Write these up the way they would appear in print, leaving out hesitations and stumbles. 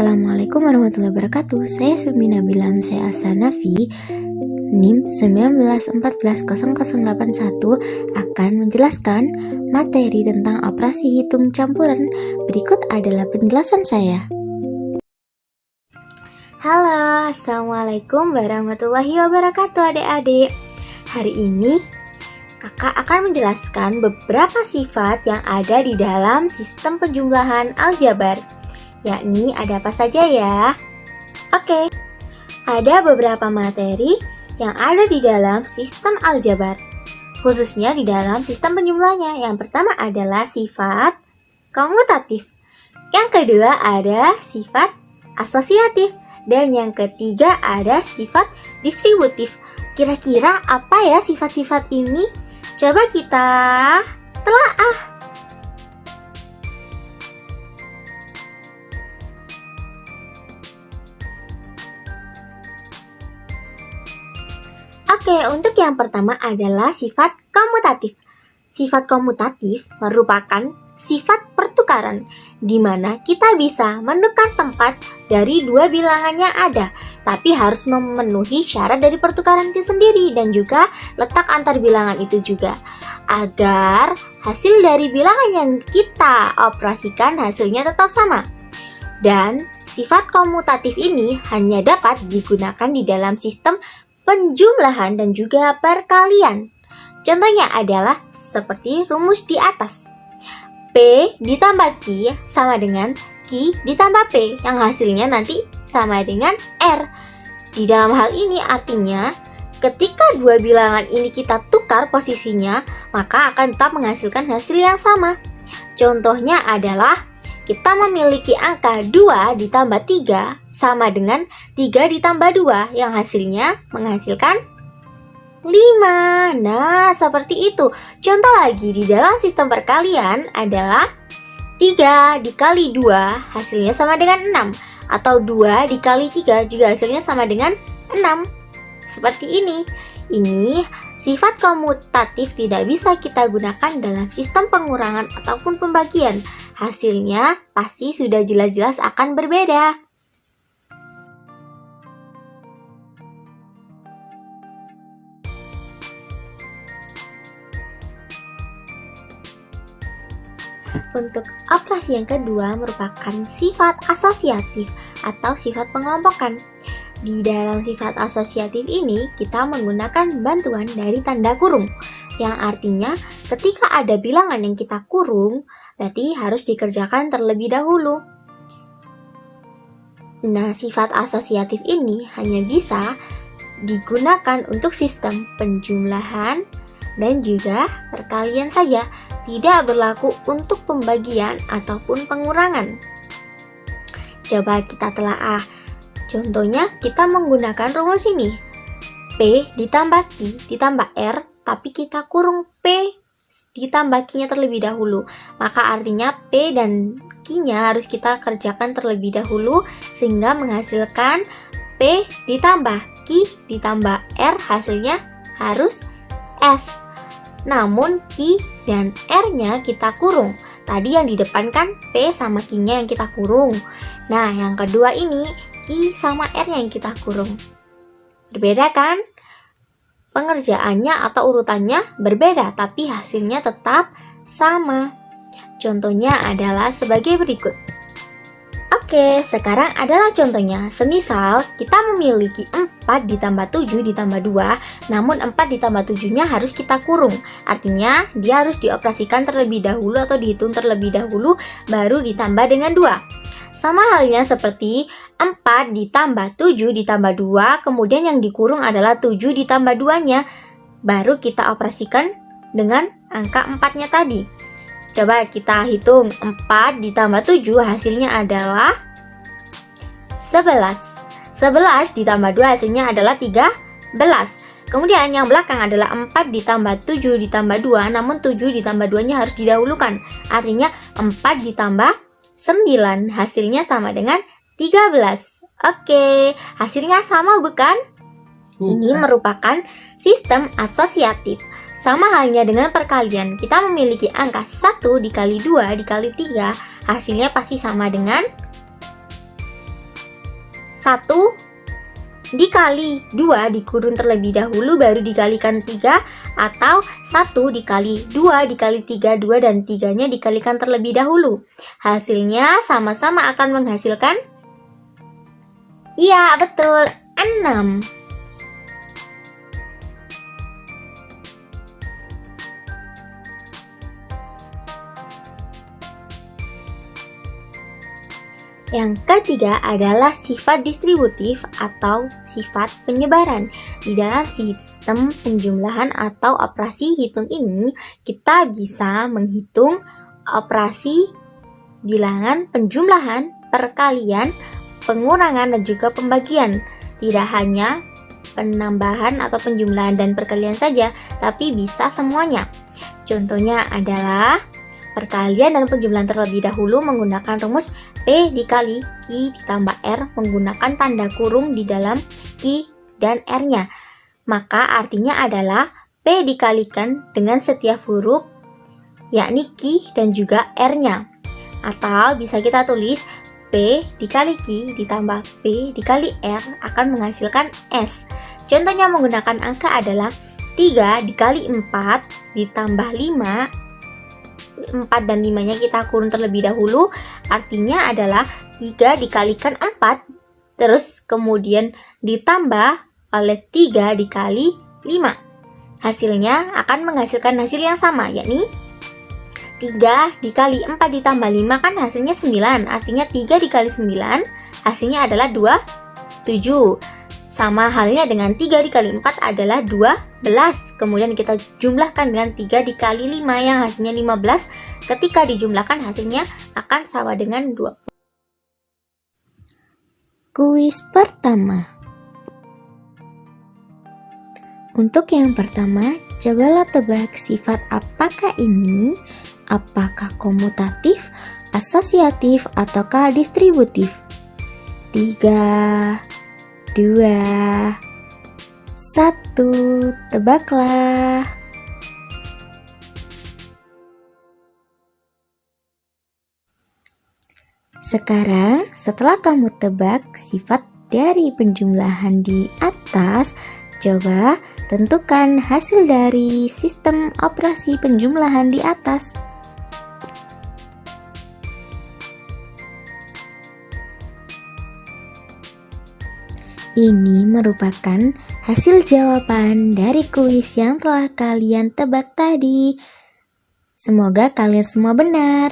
Assalamualaikum warahmatullahi wabarakatuh. Saya Selmi Nabila Amsyah Asanafi, NIM 1914001 akan menjelaskan materi tentang operasi hitung campuran. Berikut adalah penjelasan saya. Halo, Assalamualaikum warahmatullahi wabarakatuh adik-adik. Hari ini kakak akan menjelaskan beberapa sifat yang ada di dalam sistem penjumlahan aljabar. Yakni ada apa saja ya? Oke, ada beberapa materi yang ada di dalam sistem aljabar, khususnya di dalam sistem penjumlahnya. Yang pertama adalah sifat komutatif, yang kedua ada sifat asosiatif, dan yang ketiga ada sifat distributif. Kira-kira apa ya sifat-sifat ini? Coba kita telaah. Oke, untuk yang pertama adalah sifat komutatif. Sifat komutatif merupakan sifat pertukaran, di mana kita bisa menukar tempat dari dua bilangan yang ada, tapi harus memenuhi syarat dari pertukaran itu sendiri dan juga letak antar bilangan itu juga, agar hasil dari bilangan yang kita operasikan hasilnya tetap sama. Dan sifat komutatif ini hanya dapat digunakan di dalam sistem penjumlahan dan juga perkalian. Contohnya adalah seperti rumus di atas. P ditambah Q sama dengan Q ditambah P, yang hasilnya nanti sama dengan R. Di dalam hal ini artinya ketika dua bilangan ini kita tukar posisinya, maka akan tetap menghasilkan hasil yang sama. Contohnya adalah kita memiliki angka 2 ditambah 3 sama dengan 3 ditambah 2, yang hasilnya menghasilkan 5. Nah, seperti itu. Contoh lagi di dalam sistem perkalian adalah 3 dikali 2 hasilnya sama dengan 6, atau 2 dikali 3 juga hasilnya sama dengan 6. Seperti ini. Ini sifat komutatif tidak bisa kita gunakan dalam sistem pengurangan ataupun pembagian. Hasilnya pasti sudah jelas-jelas akan berbeda. Untuk operasi yang kedua merupakan sifat asosiatif atau sifat pengelompokan. Di dalam sifat asosiatif ini kita menggunakan bantuan dari tanda kurung, yang artinya ketika ada bilangan yang kita kurung, berarti harus dikerjakan terlebih dahulu. Nah, sifat asosiatif ini hanya bisa digunakan untuk sistem penjumlahan dan juga perkalian saja, tidak berlaku untuk pembagian ataupun pengurangan. Coba kita telaah. Contohnya kita menggunakan rumus ini. P ditambah Q ditambah R, tapi kita kurung P ditambah Q-nya terlebih dahulu. Maka artinya P dan Q-nya harus kita kerjakan terlebih dahulu, sehingga menghasilkan P ditambah Q ditambah R, hasilnya harus S. Namun Q dan R-nya kita kurung. Tadi yang di depan kan P sama Q-nya yang kita kurung. Nah, yang kedua ini Q sama R-nya yang kita kurung. Berbeda kan? Pengerjaannya atau urutannya berbeda, tapi hasilnya tetap sama. Contohnya adalah sebagai berikut. Oke, sekarang adalah contohnya. Semisal kita memiliki 4 ditambah 7 ditambah 2, namun 4 ditambah 7-nya harus kita kurung. Artinya dia harus dioperasikan terlebih dahulu atau dihitung terlebih dahulu, baru ditambah dengan 2. Sama halnya seperti 4 ditambah 7 ditambah 2, kemudian yang dikurung adalah 7 ditambah 2-nya, baru kita operasikan dengan angka 4-nya tadi. Coba kita hitung 4 ditambah 7, hasilnya adalah 11. 11 ditambah 2 hasilnya adalah 13. Kemudian yang belakang adalah 4 ditambah 7 ditambah 2, namun 7 ditambah 2-nya harus didahulukan. Artinya 4 ditambah 9, hasilnya sama dengan 13. Oke, hasilnya sama bukan? Ini merupakan sistem asosiatif. Sama halnya dengan perkalian, kita memiliki angka 1 dikali 2 dikali 3, hasilnya pasti sama dengan 1 dikali 2 dikurung terlebih dahulu baru dikalikan 3, atau 1 dikali 2 dikali 3, 2 dan 3-nya dikalikan terlebih dahulu. Hasilnya sama-sama akan menghasilkan, iya betul, 6. Yang ketiga adalah sifat distributif atau sifat penyebaran. Di dalam sistem penjumlahan atau operasi hitung ini, kita bisa menghitung operasi bilangan, penjumlahan, perkalian, pengurangan, dan juga pembagian. Tidak hanya penambahan atau penjumlahan dan perkalian saja, tapi bisa semuanya. Contohnya adalah perkalian dan penjumlahan terlebih dahulu menggunakan rumus P dikali Q ditambah R menggunakan tanda kurung di dalam Q dan R-nya. Maka artinya adalah P dikalikan dengan setiap huruf, yakni Q dan juga R-nya. Atau bisa kita tulis P dikali Q ditambah P dikali R akan menghasilkan S. Contohnya menggunakan angka adalah 3 dikali 4 ditambah 5. 4 dan 5-nya kita kurung terlebih dahulu, artinya adalah 3 dikalikan 4, terus kemudian ditambah oleh 3 dikali 5. Hasilnya akan menghasilkan hasil yang sama, yakni 3 dikali 4 ditambah 5 kan hasilnya 9, artinya 3 dikali 9 hasilnya adalah 27. Sama halnya dengan 3 dikali 4 adalah 12. Kemudian kita jumlahkan dengan 3 dikali 5 yang hasilnya 15. Ketika dijumlahkan hasilnya akan sama dengan 20. Kuis pertama. Untuk yang pertama, cobalah tebak sifat apakah ini? Apakah komutatif, asosiatif, ataukah distributif? 3, 2, 1, tebaklah. Sekarang, setelah kamu tebak sifat dari penjumlahan di atas, coba tentukan hasil dari sistem operasi penjumlahan di atas. Ini merupakan hasil jawaban dari kuis yang telah kalian tebak tadi. Semoga kalian semua benar.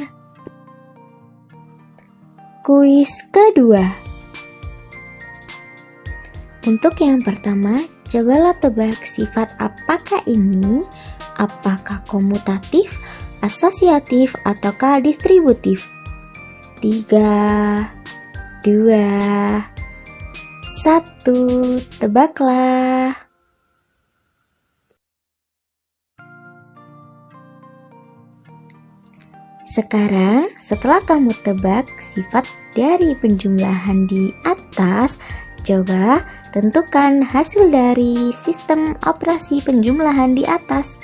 Kuis kedua. Untuk yang pertama, cobalah tebak sifat apakah ini? Apakah komutatif, asosiatif, ataukah distributif? 3, 2, 1, tebaklah. Sekarang, setelah kamu tebak sifat dari penjumlahan di atas, coba tentukan hasil dari sistem operasi penjumlahan di atas.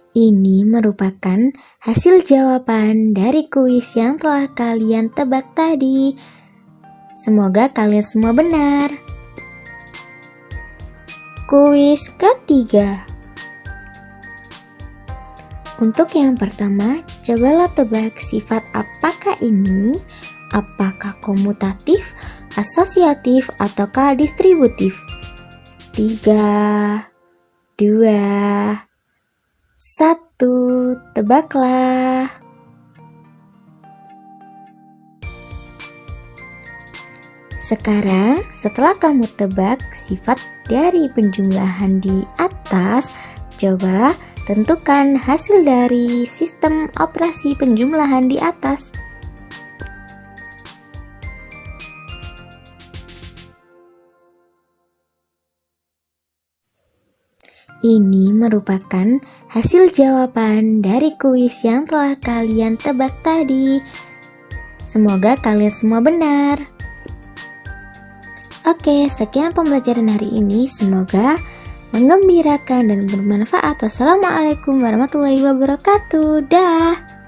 Ini merupakan hasil jawaban dari kuis yang telah kalian tebak tadi. Semoga kalian semua benar. Kuis ketiga. Untuk yang pertama, cobalah tebak sifat apakah ini? Apakah komutatif, asosiatif, ataukah distributif? 3, 2, 1, tebaklah. Sekarang, setelah kamu tebak sifat dari penjumlahan di atas, coba tentukan hasil dari sistem operasi penjumlahan di atas. Ini merupakan hasil jawaban dari kuis yang telah kalian tebak tadi. Semoga kalian semua benar. Oke, sekian pembelajaran hari ini. Semoga menggembirakan dan bermanfaat. Wassalamualaikum warahmatullahi wabarakatuh. Dah.